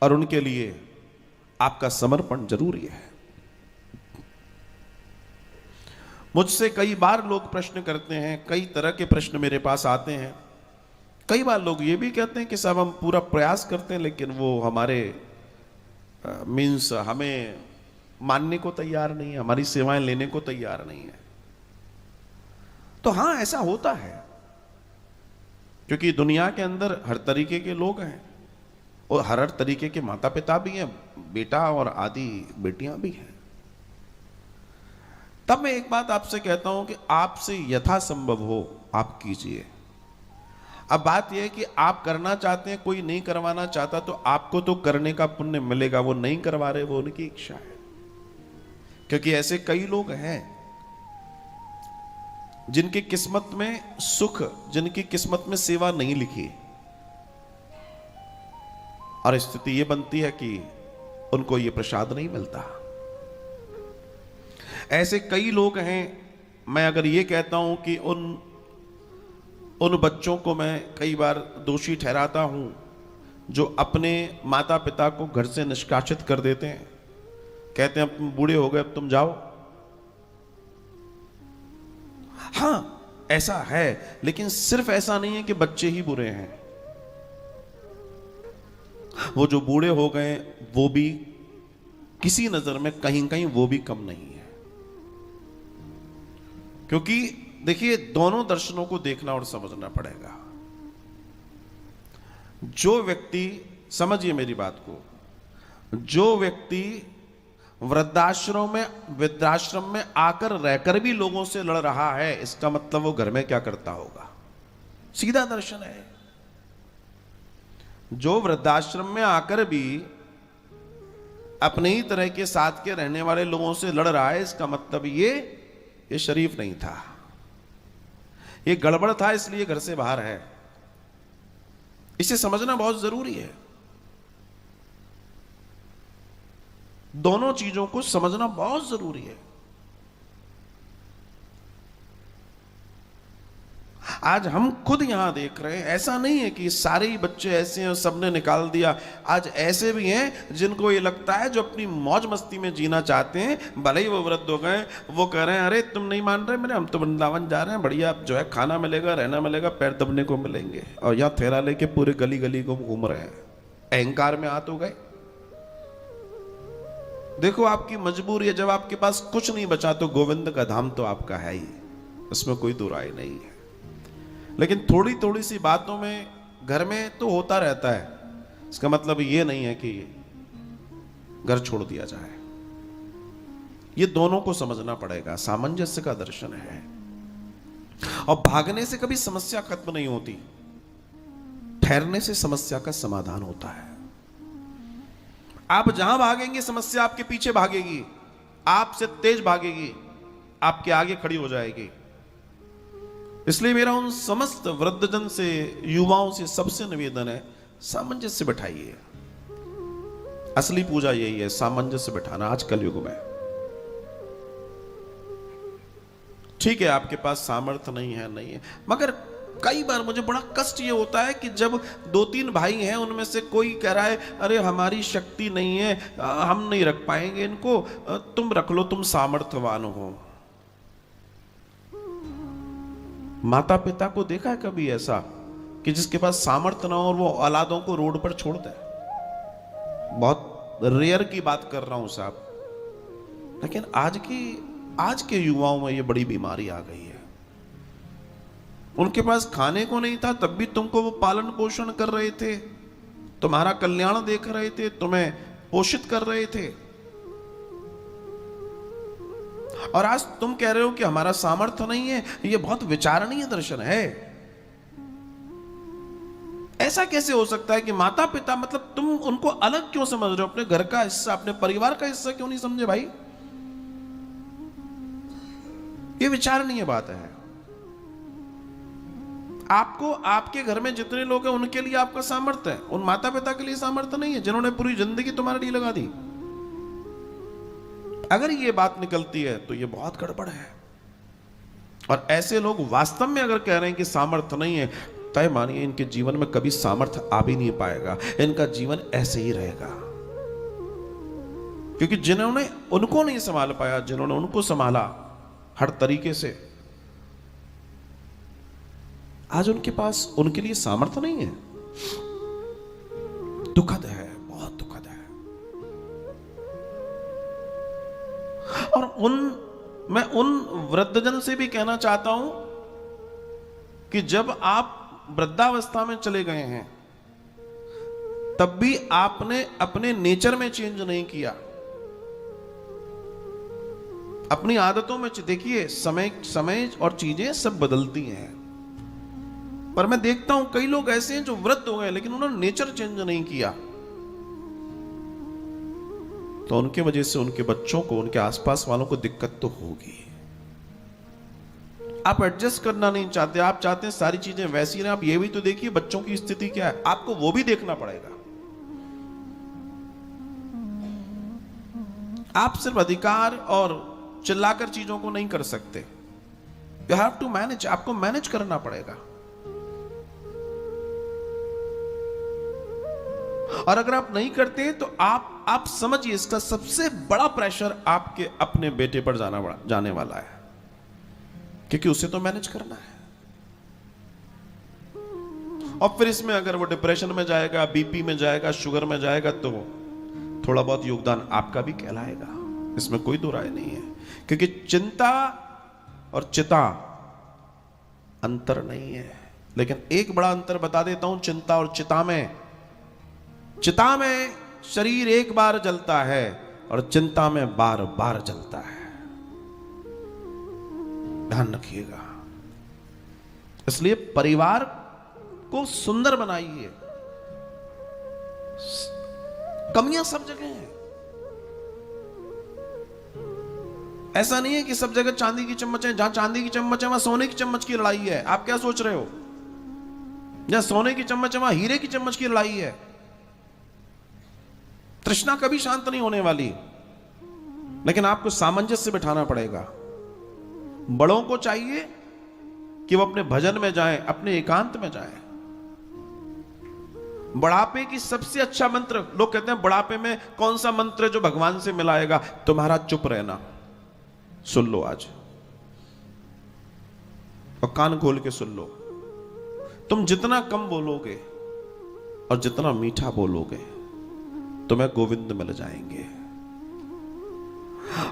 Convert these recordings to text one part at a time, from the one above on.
और उनके लिए आपका समर्पण जरूरी है। मुझसे कई बार लोग प्रश्न करते हैं, कई तरह के प्रश्न मेरे पास आते हैं। कई बार लोग ये भी कहते हैं कि साहब हम पूरा प्रयास करते हैं लेकिन वो हमारे मीन्स हमें मानने को तैयार नहीं है, हमारी सेवाएं लेने को तैयार नहीं है। तो हां, ऐसा होता है क्योंकि दुनिया के अंदर हर तरीके के लोग हैं और हर तरीके के माता पिता भी हैं, बेटा और आदि बेटियां भी हैं। तब मैं एक बात आपसे कहता हूं कि आपसे यथासंभव हो आप कीजिए। अब बात यह है कि आप करना चाहते हैं, कोई नहीं करवाना चाहता, तो आपको तो करने का पुण्य मिलेगा, वो नहीं करवा रहे वो उनकी इच्छा है। क्योंकि ऐसे कई लोग हैं जिनकी किस्मत में सुख, जिनकी किस्मत में सेवा नहीं लिखी, और स्थिति यह बनती है कि उनको यह प्रसाद नहीं मिलता। ऐसे कई लोग हैं। मैं अगर ये कहता हूं कि उन बच्चों को मैं कई बार दोषी ठहराता हूं जो अपने माता पिता को घर से निष्कासित कर देते हैं, कहते हैं अब तुम बूढ़े हो गए, अब तुम जाओ। हां, ऐसा है, लेकिन सिर्फ ऐसा नहीं है कि बच्चे ही बुरे हैं। वो जो बूढ़े हो गए वो भी किसी नजर में कहीं कहीं वो भी कम नहीं है। क्योंकि देखिए, दोनों दर्शनों को देखना और समझना पड़ेगा। जो व्यक्ति, समझिए मेरी बात को, जो व्यक्ति वृद्धाश्रम में आकर रहकर भी लोगों से लड़ रहा है, इसका मतलब वो घर में क्या करता होगा। सीधा दर्शन है। जो वृद्धाश्रम में आकर भी अपने ही तरह के साथ के रहने वाले लोगों से लड़ रहा है, इसका मतलब ये शरीफ नहीं था, ये गड़बड़ था, इसलिए घर से बाहर है। इसे समझना बहुत जरूरी है। दोनों चीजों को समझना बहुत जरूरी है। आज हम खुद यहां देख रहे हैं, ऐसा नहीं है कि सारे ही बच्चे ऐसे हैं और सबने निकाल दिया। आज ऐसे भी हैं जिनको ये लगता है, जो अपनी मौज मस्ती में जीना चाहते हैं, भले ही वो वृद्ध हो गए, वो कह रहे हैं अरे तुम नहीं मान रहे मेरे, हम तो वृंदावन जा रहे हैं, बढ़िया जो है खाना मिलेगा, रहना मिलेगा, पैर दबने को मिलेंगे, और यहां थैला लेके पूरे गली गली को घूम रहे हैं। अहंकार में हाथ हो गए। देखो, आपकी मजबूरी है, जब आपके पास कुछ नहीं बचा तो गोविंद का धाम तो आपका है ही, उसमें कोई दो राय नहीं है। लेकिन थोड़ी थोड़ी सी बातों में घर में तो होता रहता है, इसका मतलब ये नहीं है कि घर छोड़ दिया जाए। ये दोनों को समझना पड़ेगा, सामंजस्य का दर्शन है। और भागने से कभी समस्या खत्म नहीं होती, ठहरने से समस्या का समाधान होता है। आप जहां भागेंगे समस्या आपके पीछे भागेगी, आपसे तेज भागेगी, आपके आगे खड़ी हो जाएगी। इसलिए मेरा उन समस्त वृद्धजन से, युवाओं से सबसे निवेदन है, सामंजस्य बिठाइए। असली पूजा यही है, सामंजस्य बिठाना आज कलयुग में। ठीक है, आपके पास सामर्थ्य नहीं है, मगर कई बार मुझे बड़ा कष्ट ये होता है कि जब 2-3 भाई हैं, उनमें से कोई कह रहा है अरे हमारी शक्ति नहीं है, हम नहीं रख पाएंगे इनको, तुम रख लो, तुम सामर्थ्यवान हो। माता पिता को देखा है कभी ऐसा कि जिसके पास सामर्थ्य ना हो और वो औलादों को रोड पर छोड़ दे? बहुत रेयर की बात कर रहा हूं साहब। लेकिन आज के युवाओं में ये बड़ी बीमारी आ गई है। उनके पास खाने को नहीं था, तब भी तुमको वो पालन पोषण कर रहे थे, तुम्हारा कल्याण देख रहे थे, तुम्हें पोषित कर रहे थे, और आज तुम कह रहे हो कि हमारा सामर्थ्य नहीं है। यह बहुत विचारणीय दर्शन है। ऐसा कैसे हो सकता है कि माता पिता, मतलब तुम उनको अलग क्यों समझ रहे हो, अपने घर का हिस्सा, अपने परिवार का हिस्सा क्यों नहीं समझे भाई? यह विचारणीय बात है। आपको, आपके घर में जितने लोग हैं उनके लिए आपका सामर्थ्य है, उन माता पिता के लिए सामर्थ्य नहीं है जिन्होंने पूरी जिंदगी तुम्हारे लिए लगा दी। अगर ये बात निकलती है तो ये बहुत गड़बड़ है। और ऐसे लोग वास्तव में अगर कह रहे हैं कि सामर्थ्य नहीं है, तय मानिए इनके जीवन में कभी सामर्थ्य आ भी नहीं पाएगा, इनका जीवन ऐसे ही रहेगा। क्योंकि जिन्होंने उनको नहीं संभाल पाया, जिन्होंने उनको संभाला हर तरीके से, आज उनके पास उनके लिए सामर्थ्य नहीं है। दुखद है, बहुत दुखद है। और मैं उन वृद्धजन से भी कहना चाहता हूं कि जब आप वृद्धावस्था में चले गए हैं, तब भी आपने अपने नेचर में चेंज नहीं किया, अपनी आदतों में। देखिए, समय और चीजें सब बदलती हैं, पर मैं देखता हूं कई लोग ऐसे हैं जो वृद्ध हो गए लेकिन उन्होंने नेचर चेंज नहीं किया, तो उनके वजह से उनके बच्चों को, उनके आसपास वालों को दिक्कत तो होगी। आप एडजस्ट करना नहीं चाहते, आप चाहते हैं सारी चीजें वैसी रहें। आप ये भी तो देखिए बच्चों की स्थिति क्या है, आपको वो भी देखना पड़ेगा। आप सिर्फ अधिकार और चिल्लाकर चीजों को नहीं कर सकते। यू हैव टू मैनेज, आपको मैनेज करना पड़ेगा। और अगर आप नहीं करते तो आप समझिए, इसका सबसे बड़ा प्रेशर आपके अपने बेटे पर जाने वाला है, क्योंकि उसे तो मैनेज करना है। और फिर इसमें अगर वो डिप्रेशन में जाएगा, बीपी में जाएगा, शुगर में जाएगा, तो थोड़ा बहुत योगदान आपका भी कहलाएगा, इसमें कोई दो राय नहीं है। क्योंकि चिंता और चिता अंतर नहीं है। लेकिन एक बड़ा अंतर बता देता हूं चिंता और चिता में। चिता में शरीर एक बार जलता है और चिंता में बार बार जलता है, ध्यान रखिएगा। इसलिए परिवार को सुंदर बनाइए। कमियां सब जगह हैं, ऐसा नहीं है कि सब जगह चांदी की चम्मच है। जहां चांदी की चम्मच है वहां सोने की चम्मच की लड़ाई है। आप क्या सोच रहे हो? जहां सोने की चम्मच है वहां हीरे की चम्मच की लड़ाई है। तृष्णा कभी शांत नहीं होने वाली, लेकिन आपको सामंजस्य बिठाना पड़ेगा। बड़ों को चाहिए कि वो अपने भजन में जाएं, अपने एकांत में जाएं। बुढ़ापे की सबसे अच्छा मंत्र, लोग कहते हैं बुढ़ापे में कौन सा मंत्र जो भगवान से मिलाएगा? तुम्हारा चुप रहना। सुन लो आज, और कान खोल के सुन लो। तुम जितना कम बोलोगे और जितना मीठा बोलोगे, तुम्हें गोविंद मिल जाएंगे।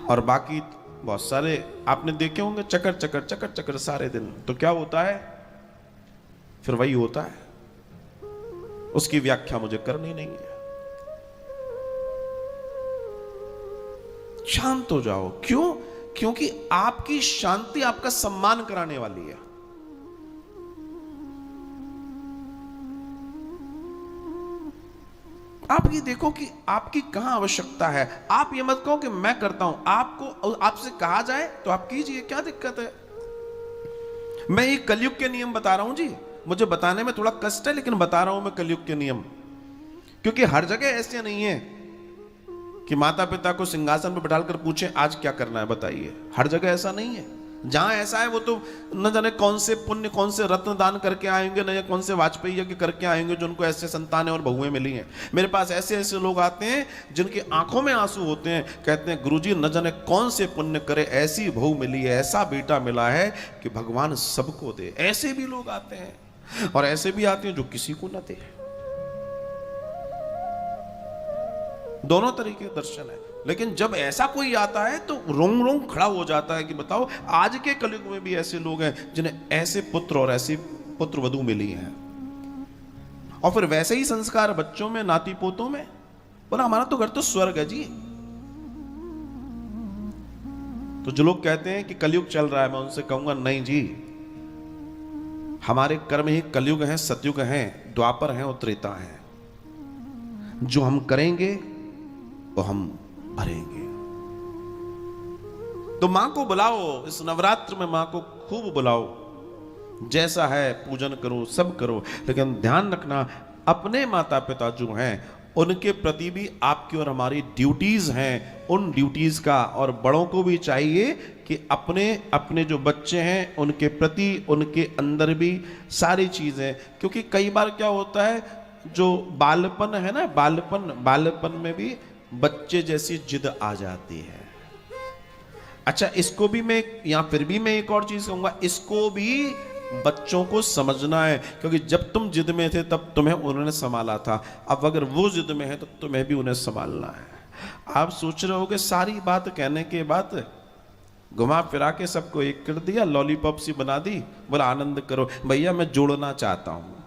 और बाकी बहुत सारे आपने देखे होंगे, चकर चकर चकर चकर सारे दिन, तो क्या होता है? फिर वही होता है। उसकी व्याख्या मुझे करनी नहीं है। शांत हो जाओ। क्यों? क्योंकि आपकी शांति आपका सम्मान कराने वाली है। आप ये देखो कि आपकी कहां आवश्यकता है। आप ये मत कहो कि मैं करता हूं, आपको आपसे कहा जाए तो आप कीजिए, क्या दिक्कत है? मैं ये कलयुग के नियम बता रहा हूं जी, मुझे बताने में थोड़ा कष्ट है, लेकिन बता रहा हूं मैं कलयुग के नियम। क्योंकि हर जगह ऐसे नहीं है कि माता पिता को सिंहासन पर बैठाकर पूछे आज क्या करना है बताइए। हर जगह ऐसा नहीं है। जहां ऐसा है वो तो न जाने कौन से पुण्य, कौन से रत्न दान करके आएंगे, न कौन से वाजपेयी यज्ञ करके आएंगे जो उनको ऐसे संतानें और बहुएं मिली हैं। मेरे पास ऐसे ऐसे लोग आते हैं जिनकी आंखों में आंसू होते हैं, कहते हैं गुरुजी न जाने कौन से पुण्य करे, ऐसी बहू मिली है, ऐसा बेटा मिला है कि भगवान सबको दे। ऐसे भी लोग आते हैं और ऐसे भी आते हैं जो किसी को न दे। दोनों तरीके दर्शन है। लेकिन जब ऐसा कोई आता है तो रोंग रोंग खड़ा हो जाता है कि बताओ, आज के कलयुग में भी ऐसे लोग हैं जिन्हें ऐसे पुत्र और ऐसी पुत्र वधू मिली हैं, और फिर वैसे ही संस्कार बच्चों में, नाती पोतों में। बोला हमारा तो घर तो स्वर्ग है जी। तो जो लोग कहते हैं कि कलयुग चल रहा है, मैं उनसे कहूंगा नहीं जी, हमारे कर्म ही कलयुग हैं, सतयुग हैं, द्वापर हैं और त्रेता हैं। जो हम करेंगे वो हम भरेंगे। तो मां को बुलाओ, इस नवरात्र में मां को खूब बुलाओ, जैसा है पूजन करो, सब करो। लेकिन ध्यान रखना, अपने माता पिता जो हैं उनके प्रति भी आपकी और हमारी ड्यूटीज हैं। उन ड्यूटीज का, और बड़ों को भी चाहिए कि अपने अपने जो बच्चे हैं उनके प्रति उनके अंदर भी सारी चीज़ें, क्योंकि कई बार क्या होता है जो बालपन है ना, बालपन में भी बच्चे जैसी जिद आ जाती है। अच्छा, इसको भी मैं, या फिर भी मैं एक और चीज कहूंगा, इसको भी बच्चों को समझना है, क्योंकि जब तुम जिद में थे तब तुम्हें उन्होंने संभाला था, अब अगर वो जिद में है तो तुम्हें भी उन्हें संभालना है। आप सोच रहे हो कि सारी बात कहने के बाद घुमा फिरा के सबको एक कर दिया, लॉलीपॉप सी बना दी, बोला आनंद करो। भैया मैं जोड़ना चाहता हूं,